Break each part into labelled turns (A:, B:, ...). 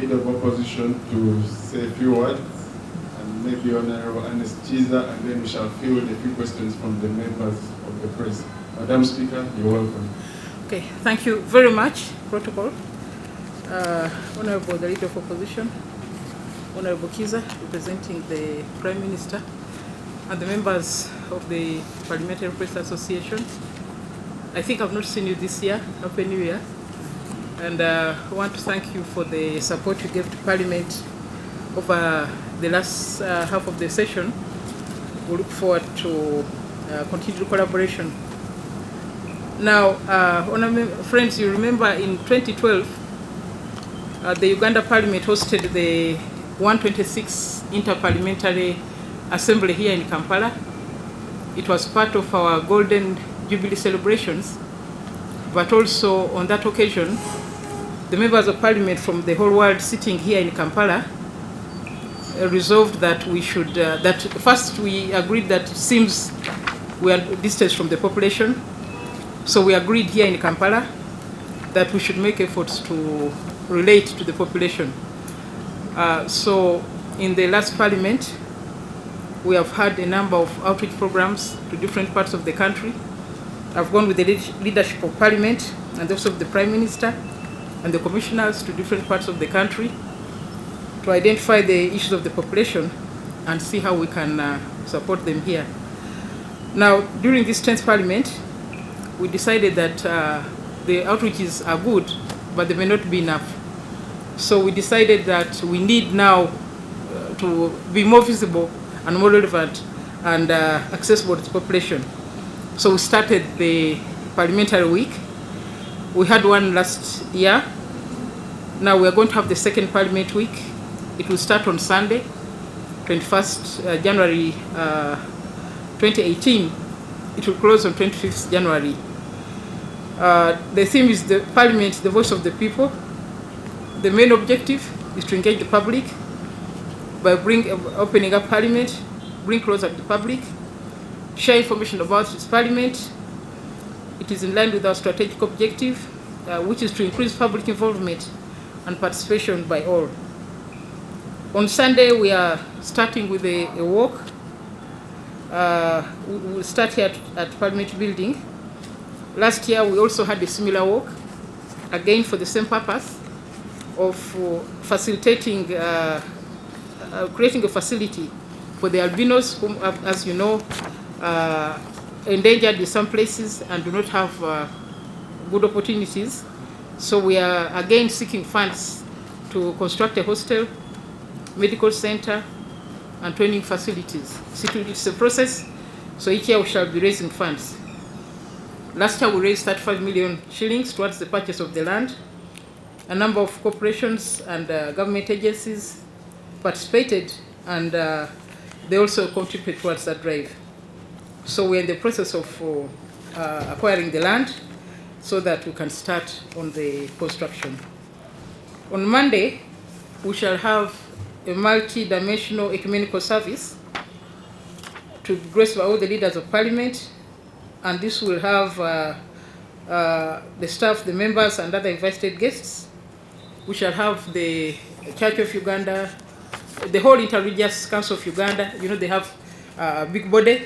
A: Leader of Opposition to say a few words, and maybe Honorable Ernest Kiiza, and then we shall field a few questions from the members of the press. Madam Speaker, you're welcome.
B: Okay, thank you very much, Protocol. Honorable the Leader of Opposition, Honorable Kiiza, representing the Prime Minister, and the members of the Parliamentary Press Association. I think I've not seen you this year. Happy New Year. And I want to thank you for the support you gave to Parliament over the last half of the session. We look forward to continued collaboration. Now, friends, you remember in 2012, the Uganda Parliament hosted the 126th Interparliamentary Assembly here in Kampala. It was part of our Golden Jubilee celebrations, but also on that occasion, the members of Parliament from the whole world sitting here in Kampala resolved that we should, that first we agreed that it seems we are distant from the population, so we agreed here in Kampala that we should make efforts to relate to the population. So in the last Parliament, we have had a number of outreach programs to different parts of the country. I've gone with the leadership of Parliament and also the Prime Minister and the commissioners to different parts of the country to identify the issues of the population and see how we can support them here. Now, during this 10th Parliament, we decided that the outreaches are good, but they may not be enough. So we decided that we need now to be more visible and more relevant and accessible to the population. So we started the Parliamentary Week. We had one last year. Now we are going to have the second Parliament Week. It will start on Sunday, 21st January 2018. It will close on 25th January. The theme is the Parliament, the voice of the people. The main objective is to engage the public by opening up Parliament, bring closer to the public, share information about its Parliament. It is in line with our strategic objective, which is to increase public involvement and participation by all. On Sunday, we are starting with a walk. We will start here at Parliament Building. Last year, we also had a similar walk, again for the same purpose of facilitating, creating a facility for the albinos, whom, as you know, endangered in some places and do not have good opportunities. So we are again seeking funds to construct a hostel, medical center, and training facilities. It's a process, so each year we shall be raising funds. Last year we raised 35 million shillings towards the purchase of the land. A number of corporations and government agencies participated, and they also contribute towards that drive. So we're in the process of acquiring the land so that we can start on the construction. On Monday, we shall have a multi-dimensional ecumenical service to be graced by all the leaders of Parliament, and this will have the staff, the members, and other invited guests. We shall have the Church of Uganda, the whole Interreligious Council of Uganda. You know, they have a big body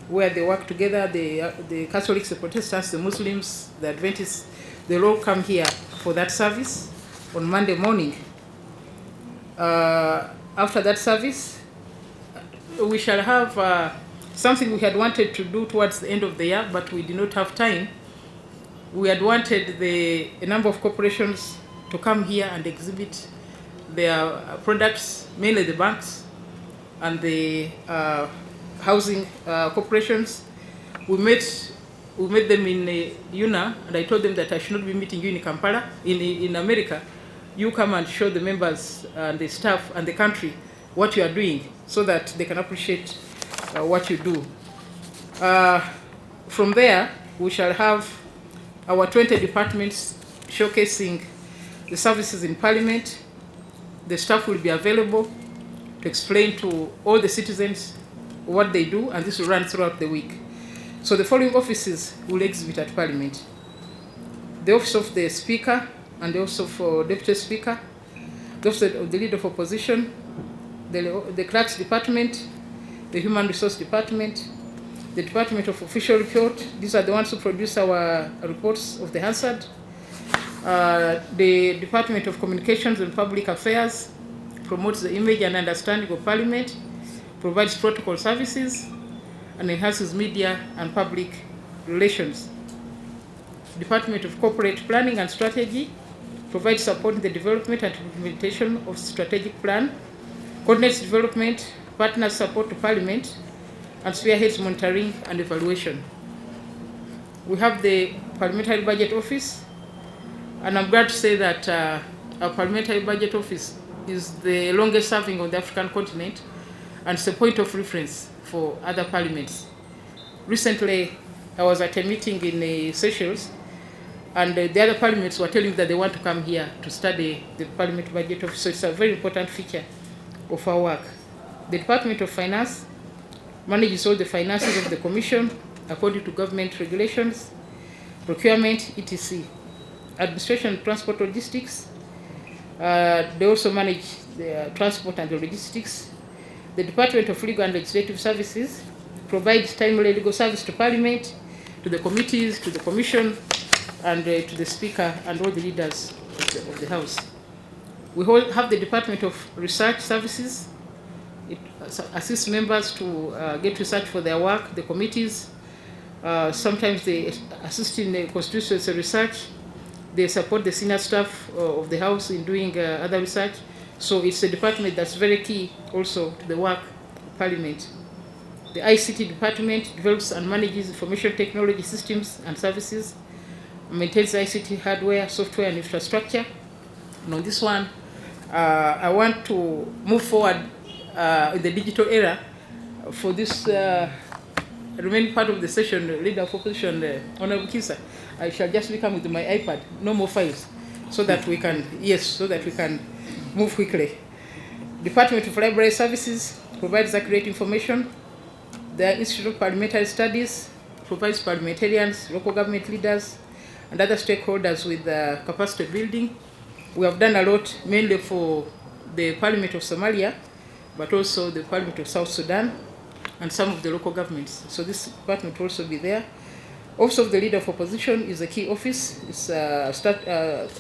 B: where they work together. The Catholics, the Protestants, the Muslims, the Adventists, they'll all come here for that service on Monday morning. After that service, we shall have something we had wanted to do towards the end of the year, but we did not have time. We had wanted a number of corporations to come here and exhibit their products, mainly the banks and the housing corporations. We met them in UNA, and I told them that I should not be meeting you in Kampala, in America. You come and show the members and the staff and the country what you are doing so that they can appreciate what you do. From there, we shall have our 20 departments showcasing the services in Parliament. The staff will be available to explain to all the citizens what they do, and this will run throughout the week. So the following offices will exhibit at Parliament: the Office of the Speaker and also for Deputy Speaker, the Office of the Leader of Opposition, the Clerks Department, the Human Resource Department, the Department of Official Report. These are the ones who produce our reports of the Hansard. The Department of Communications and Public Affairs promotes the image and understanding of Parliament, provides protocol services, and enhances media and public relations. Department of Corporate Planning and Strategy provides support in the development and implementation of strategic plan, coordinates development, partners support to Parliament, and spearheads monitoring and evaluation. We have the Parliamentary Budget Office, and I'm glad to say that our Parliamentary Budget Office is the longest serving on the African continent, and it's a point of reference for other parliaments. Recently, I was at a meeting in Seychelles, and the other parliaments were telling me that they want to come here to study the Parliament Budget Office, so it's a very important feature of our work. The Department of Finance manages all the finances of the Commission according to government regulations, procurement, etc. Administration, transport, logistics. They also manage the transport and the logistics. The Department of Legal and Legislative Services provides timely legal service to Parliament, to the committees, to the Commission, and to the Speaker and all the leaders of the House. We have the Department of Research Services. It assists members to get research for their work, the committees. Sometimes they assist in the constituency research. They support the senior staff of the House in doing other research. So it's a department that's very key also to the work of Parliament. The ICT department develops and manages information technology systems and services, maintains ICT hardware, software, and infrastructure. And on this one, I want to move forward in the digital era. For this remaining part of the session, Leader of Opposition, Honorable Kiiza, I shall just become with my iPad, no more files, so that we can, move quickly. Department of Library Services provides accurate information. The Institute of Parliamentary Studies provides parliamentarians, local government leaders, and other stakeholders with capacity building. We have done a lot, mainly for the Parliament of Somalia, but also the Parliament of South Sudan, and some of the local governments. So this department will also be there. Office of the Leader of Opposition is a key office. It's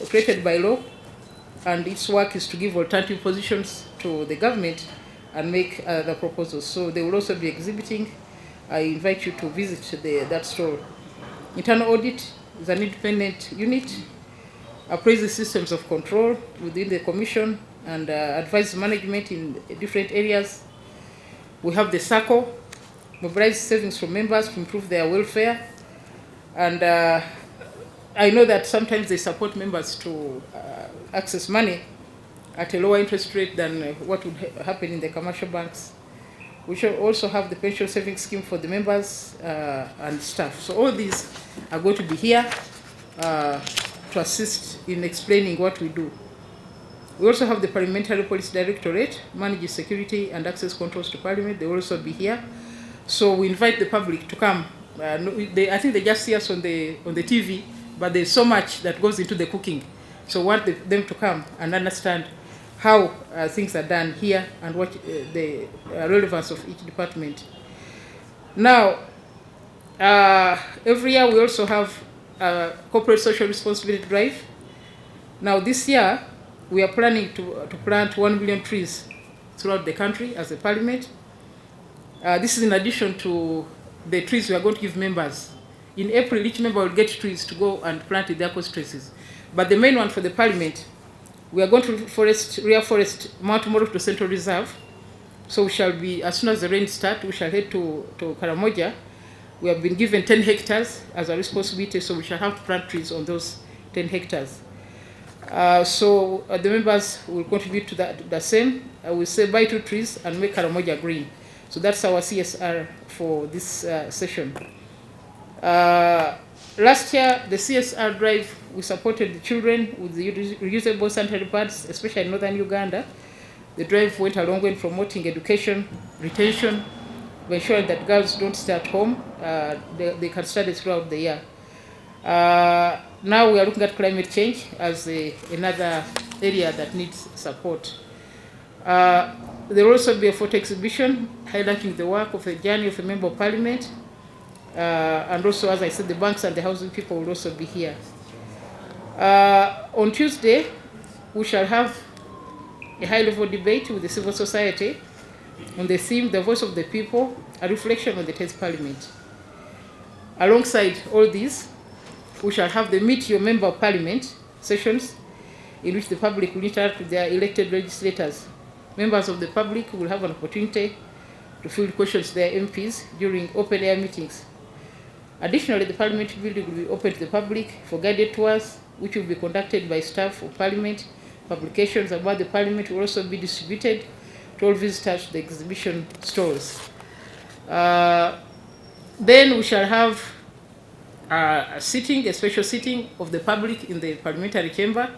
B: created by law, and its work is to give alternative positions to the government and make the proposals. So they will also be exhibiting. I invite you to visit that stall. Internal audit is an independent unit, appraises systems of control within the Commission, and advises management in different areas. We have the SACCO, mobilize savings from members to improve their welfare. And I know that sometimes they support members to access money at a lower interest rate than what would happen in the commercial banks. We shall also have the pension savings scheme for the members and staff. So all these are going to be here to assist in explaining what we do. We also have the Parliamentary Police Directorate, manages security and access controls to Parliament. They will also be here. So we invite the public to come. I think they just see us on the TV, but there's so much that goes into the cooking. So we want them to come and understand how things are done here and what the relevance of each department. Now, every year we also have a corporate social responsibility drive. Now this year, we are planning to plant 1 million trees throughout the country as a Parliament. This is in addition to the trees we are going to give members. In April, each member will get trees to go and plant in their constituencies. But the main one for the Parliament, we are going to reforest Mount Moro to Central Reserve. So we shall be, as soon as the rain starts, we shall head to Karamoja. We have been given 10 hectares as a responsibility, so we shall have to plant trees on those 10 hectares. So the members will contribute to the same. I will say buy 2 trees and make Karamoja green. So that's our CSR for this session. Last year, the CSR drive, we supported the children with the reusable sanitary pads, especially in northern Uganda. The drive went a long way in promoting education, retention, ensuring that girls don't stay at home. They can study throughout the year. now we are looking at climate change as another area that needs support. There will also be a photo exhibition highlighting the work of the journey of a member of parliament. And also, as I said, the banks and the housing people will also be here. On Tuesday, we shall have a high-level debate with the civil society on the theme, The Voice of the People, a reflection on the 10th Parliament. Alongside all these, we shall have the Meet Your Member of Parliament sessions in which the public will interact with their elected legislators. Members of the public will have an opportunity to field questions to their MPs during open-air meetings. Additionally, the Parliament building will be open to the public for guided tours, which will be conducted by staff of Parliament. Publications about the Parliament will also be distributed to all visitors to the exhibition stalls. Then we shall have a special sitting of the public in the parliamentary chamber,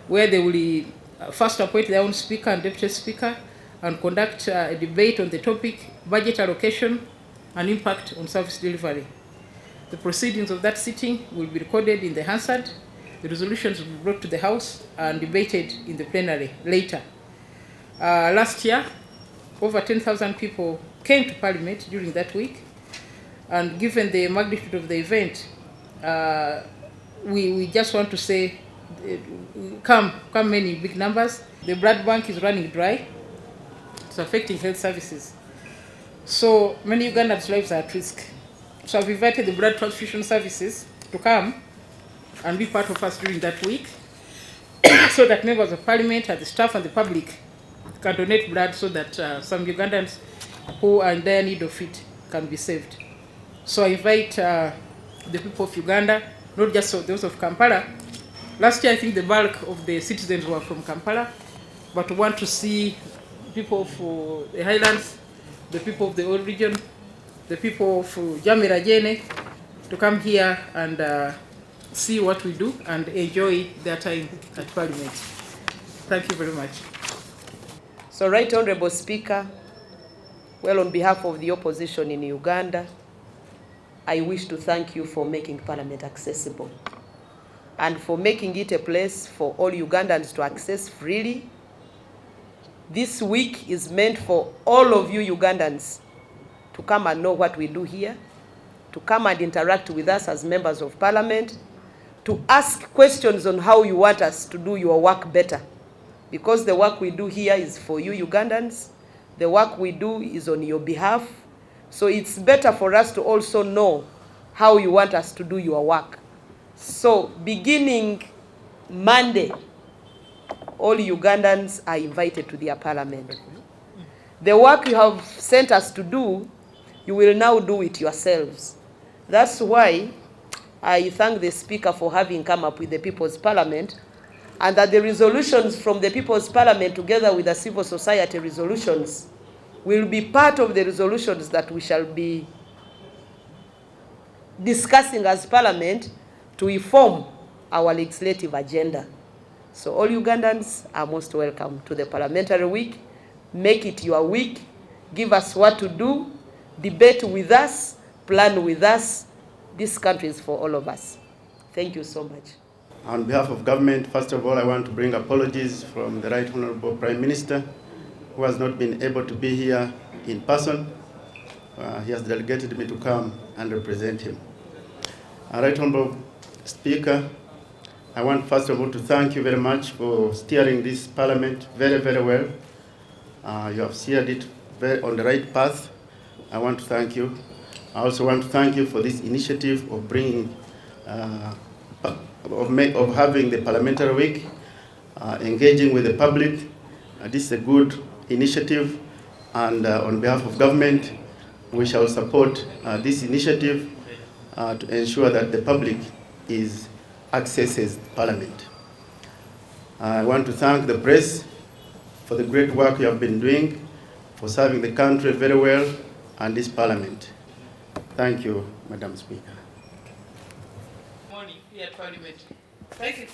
B: where they will first appoint their own speaker and deputy speaker and conduct a debate on the topic, budget allocation and impact on service delivery. The proceedings of that sitting will be recorded in the Hansard. The resolutions will be brought to the House and debated in the plenary later. Last year, over 10,000 people came to Parliament during that week, and given the magnitude of the event, we just want to say, come many big numbers. The blood bank is running dry. It's affecting health services. So many Ugandans' lives are at risk. So I've invited the blood transfusion services to come and be part of us during that week so that members of Parliament and the staff and the public can donate blood so that some Ugandans who are in dire need of it can be saved. So I invite the people of Uganda, not just those of Kampala. Last year, I think the bulk of the citizens were from Kampala, but we want to see people of the Highlands, the people of the old region, the people of Jamira Jene to come here and see what we do and enjoy their time at Parliament. Thank you very much.
C: So, Right Honourable Speaker, well, on behalf of the opposition in Uganda, I wish to thank you for making Parliament accessible and for making it a place for all Ugandans to access freely. This week is meant for all of you Ugandans to come and know what we do here, to come and interact with us as members of Parliament, to ask questions on how you want us to do your work better. Because the work we do here is for you Ugandans, the work we do is on your behalf. So it's better for us to also know how you want us to do your work. So beginning Monday, all Ugandans are invited to their Parliament. The work you have sent us to do, you will now do it yourselves. That's why I thank the Speaker for having come up with the People's Parliament, and that the resolutions from the People's Parliament together with the civil society resolutions will be part of the resolutions that we shall be discussing as Parliament to inform our legislative agenda. So all Ugandans are most welcome to the Parliamentary Week. Make it your week. Give us what to do. Debate with us. Plan with us. This country is for all of us. Thank you so much.
D: On behalf of government, first of all, I want to bring apologies from the Right Honourable Prime Minister, who has not been able to be here in person. He has delegated me to come and represent him. Right Honourable Speaker, I want first of all to thank you very much for steering this Parliament very, very well. You have steered it on the right path. I want to thank you. I also want to thank you for this initiative of bringing, of having the Parliamentary Week, engaging with the public. This is a good initiative, and on behalf of government, we shall support this initiative to ensure that the public accesses Parliament. I want to thank the press for the great work you have been doing, for serving the country very well and this Parliament. Thank you, Madam Speaker.
B: Morning here at Parliament. Thank you.